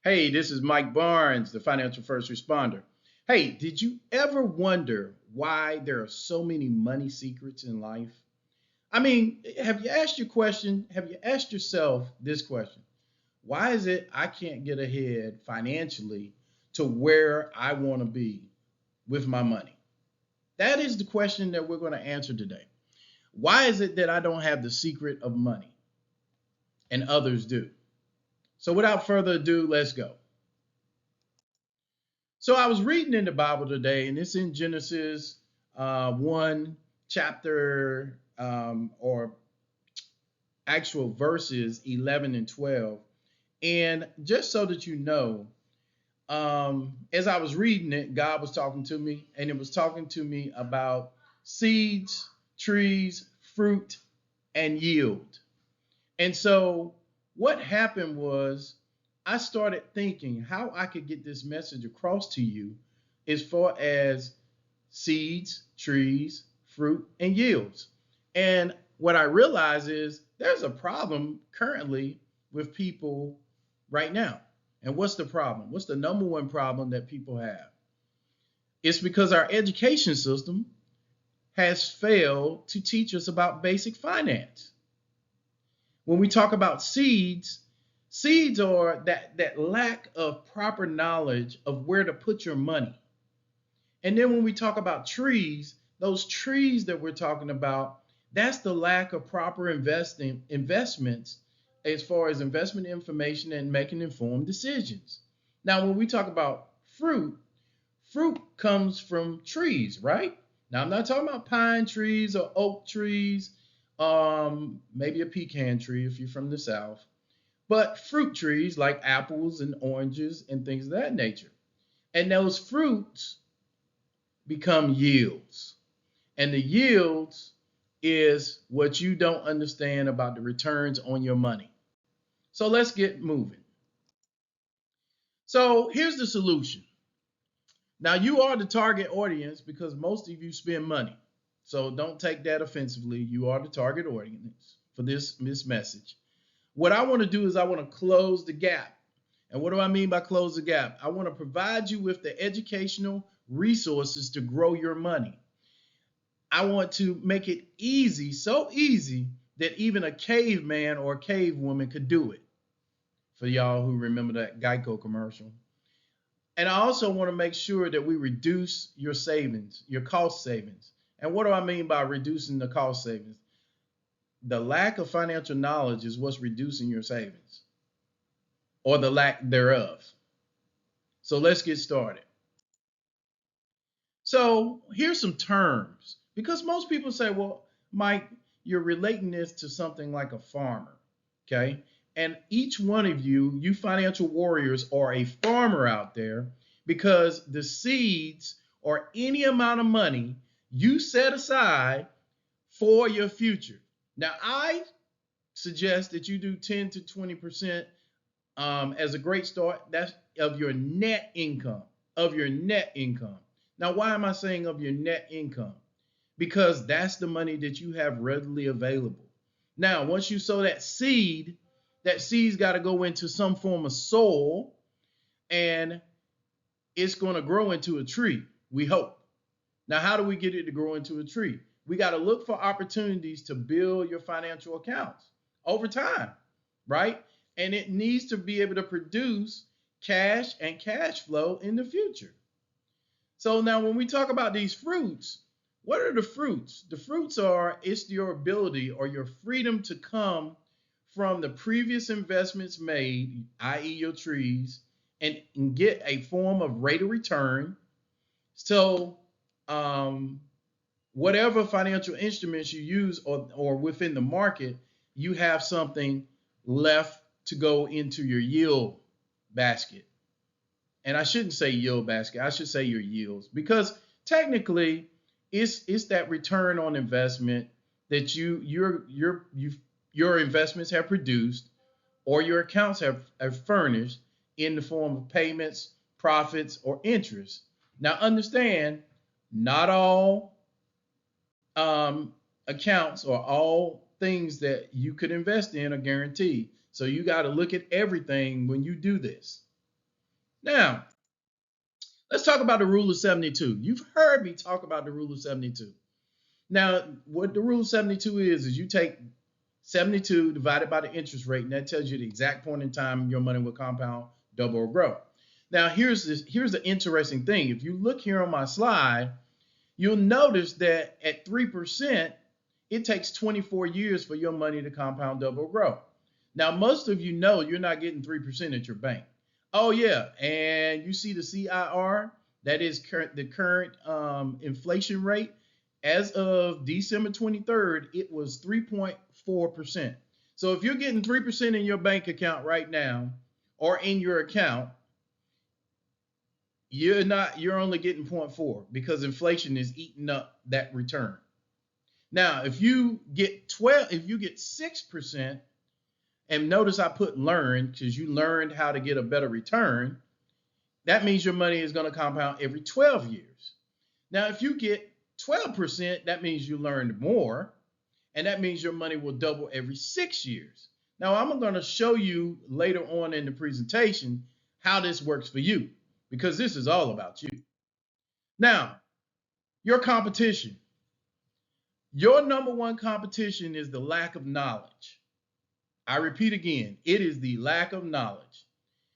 Hey, this is Mike Barnes, the financial first responder. Hey, did you ever wonder why there are so many money secrets in life? I mean, have you asked your question? Have you asked yourself this question? Why is it I can't get ahead financially to where I want to be with my money? That is the question that we're going to answer today. Why is it that I don't have the secret of money and others do? So, without further ado, let's go. So I was reading in the Bible today, and it's in Genesis 1 chapter or actual verses 11 and 12. And just so that you know, as I was reading it, God was talking to me, and it was talking to me about seeds, trees, fruit, and yield. And so what happened was I started thinking how I could get this message across to you as far as seeds, trees, fruit, and yields. And what I realize is there's a problem currently with people right now. And what's the problem? What's the number one problem that people have? It's because our education system has failed to teach us about basic finance. When we talk about seeds, seeds are that lack of proper knowledge of where to put your money. And then when we talk about trees, those trees that we're talking about, that's the lack of proper investments as far as investment information and making informed decisions. Now, when we talk about fruit, fruit comes from trees, right? Now, I'm not talking about pine trees or oak trees, maybe a pecan tree if you're from the South, but fruit trees like apples and oranges and things of that nature. And those fruits become yields. And the yields is what you don't understand about the returns on your money. So let's get moving. So here's the solution. Now, you are the target audience because most of you spend money. So don't take that offensively. You are the target audience for this message. What I want to do is I want to close the gap. And what do I mean by close the gap? I want to provide you with the educational resources to grow your money. I want to make it easy, so easy that even a caveman or a cave woman could do it. For y'all who remember that Geico commercial. And I also want to make sure that we reduce your savings, your cost savings. And what do I mean by reducing the cost savings? The lack of financial knowledge is what's reducing your savings or the lack thereof. So let's get started. So here's some terms because most people say, well, Mike, you're relating this to something like a farmer. Okay. And each one of you, you financial warriors, are a farmer out there because the seeds or any amount of money you set aside for your future. Now, I suggest that you do 10 to 20% as a great start. That's of your net income, of your net income. Now, why am I saying of your net income? Because that's the money that you have readily available. Now, once you sow that seed's got to go into some form of soil and it's going to grow into a tree, we hope. Now, how do we get it to grow into a tree? We got to look for opportunities to build your financial accounts over time, right? And it needs to be able to produce cash and cash flow in the future. So now when we talk about these fruits, what are the fruits? The fruits are it's your ability or your freedom to come from the previous investments made, i.e. your trees, and get a form of rate of return. So um, whatever financial instruments you use or within the market, you have something left to go into your yield basket. And I shouldn't say yield basket, I should say your yields because technically it's that return on investment that your investments have produced or your accounts have furnished in the form of payments, profits, or interest. Now understand, not all accounts or all things that you could invest in are guaranteed. So you got to look at everything when you do this. Now, let's talk about the rule of 72. You've heard me talk about the rule of 72. Now, what the rule of 72 is you take 72 divided by the interest rate, and that tells you the exact point in time your money will compound, double, or grow. Now, here's the interesting thing. If you look here on my slide, you'll notice that at 3%, it takes 24 years for your money to compound, double, or grow. Now, most of you know you're not getting 3% at your bank. Oh, yeah, and you see the CIR, that is the current inflation rate. As of December 23rd, it was 3.4%. So if you're getting 3% in your bank account right now, or in your account, you're only getting 0.4 because inflation is eating up that return. Now, if you get 6%, and notice I put learn because you learned how to get a better return, that means your money is going to compound every 12 years. Now, if you get 12%, that means you learned more, and that means your money will double every 6 years. Now, I'm going to show you later on in the presentation how this works for you, because this is all about you. Now, your competition. Your number one competition is the lack of knowledge. I repeat again, it is the lack of knowledge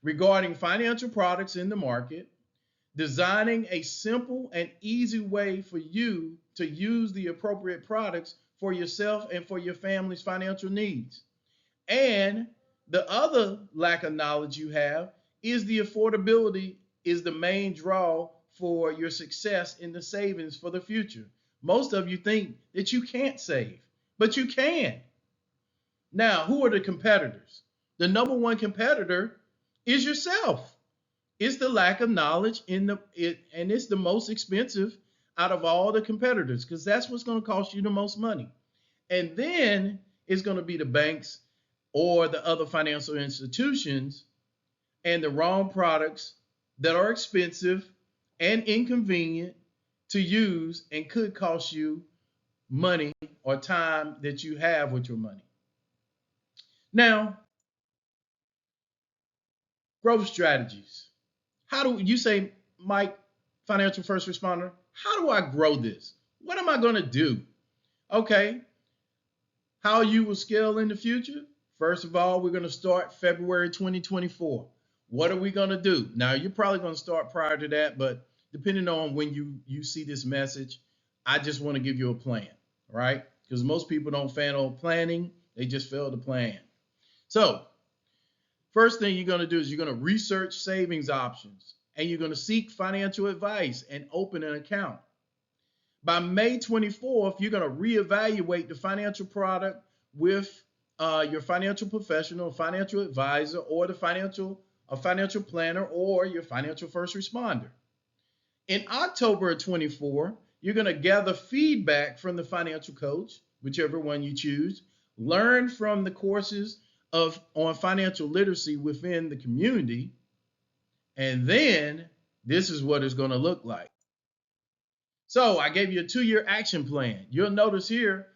regarding financial products in the market, designing a simple and easy way for you to use the appropriate products for yourself and for your family's financial needs. And the other lack of knowledge you have is the affordability is the main draw for your success in the savings for the future. Most of you think that you can't save, but you can. Now, who are the competitors? The number one competitor is yourself. It's the lack of knowledge and it's the most expensive out of all the competitors because that's what's going to cost you the most money. And then it's going to be the banks or the other financial institutions and the wrong products that are expensive and inconvenient to use and could cost you money or time that you have with your money. Now, growth strategies. How do you say, Mike, financial first responder, how do I grow this? What am I going to do? Okay, how you will scale in the future? First of all, we're going to start February 2024. What are we going to do? Now, you're probably going to start prior to that, but depending on when you see this message, I just want to give you a plan, right? Because most people don't fail planning, they just fail to plan. So, first thing you're going to do is you're going to research savings options and you're going to seek financial advice and open an account. By May 24th, you're going to reevaluate the financial product with your financial professional, financial advisor, or a financial planner, or your financial first responder. In October of 24, you're going to gather feedback from the financial coach, whichever one you choose, learn from the courses on financial literacy within the community, and then this is what it's going to look like. So I gave you a 2-year action plan. You'll notice here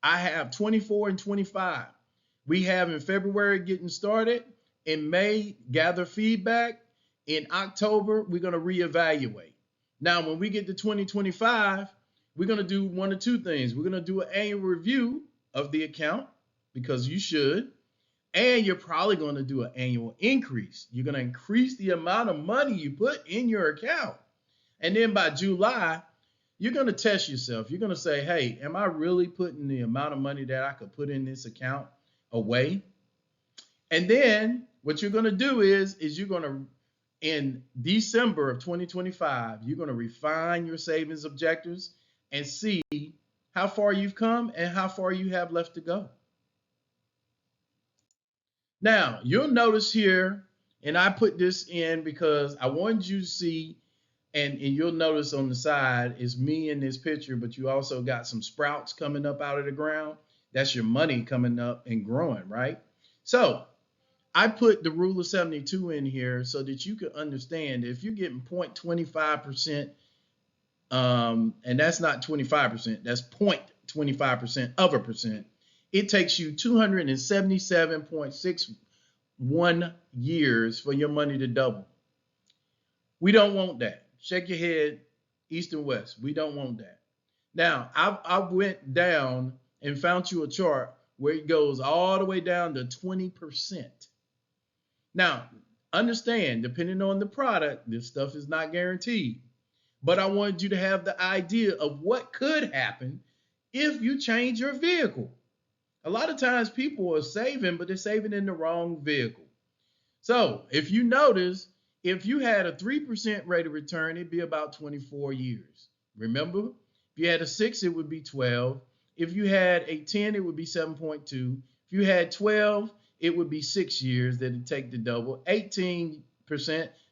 I have 24 and 25. We have in February getting started, in May gather feedback, in October we're going to reevaluate. Now when we get to 2025, we're going to do one of two things. We're going to do an annual review of the account, because you should. And you're probably going to do an annual increase. You're going to increase the amount of money you put in your account. And then by July, you're going to test yourself. You're going to say, hey, am I really putting the amount of money that I could put in this account away? And then what you're going to do is you're going to, in December of 2025, you're going to refine your savings objectives and see how far you've come and how far you have left to go. Now, you'll notice here, and I put this in because I wanted you to see, and you'll notice on the side is me in this picture, but you also got some sprouts coming up out of the ground. That's your money coming up and growing, right? So I put the rule of 72 in here so that you can understand if you're getting 0.25%, and that's not 25%, that's 0.25% of a percent, it takes you 277.61 years for your money to double. We don't want that. Shake your head, east and west. We don't want that. Now, I went down and found you a chart where it goes all the way down to 20%. Now, understand, depending on the product, this stuff is not guaranteed. But I wanted you to have the idea of what could happen if you change your vehicle. A lot of times people are saving, but they're saving in the wrong vehicle. So if you notice, if you had a 3% rate of return, it'd be about 24 years. Remember, if you had a 6, it would be 12. If you had a 10, it would be 7.2. If you had 12, it would be 6 years that it'd take to double. 18%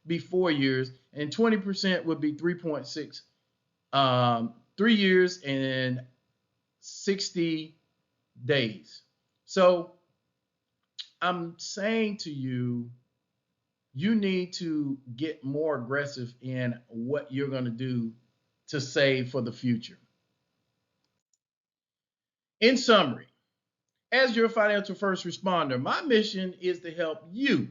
be 4 years, and 20% would be 3.6, 3 years and 60 days. So I'm saying to you, you need to get more aggressive in what you're going to do to save for the future. In summary, as your financial first responder, my mission is to help you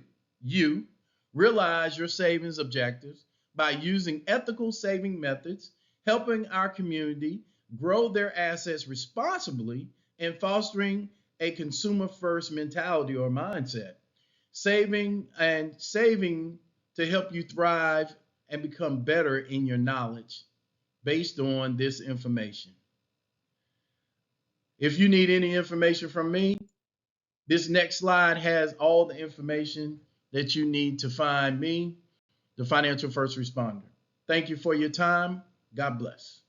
realize your savings objectives by using ethical saving methods, helping our community grow their assets responsibly, and fostering a consumer first mentality or mindset. Saving to help you thrive and become better in your knowledge based on this information. If you need any information from me, this next slide has all the information that you need to find me, the financial first responder. Thank you for your time. God bless.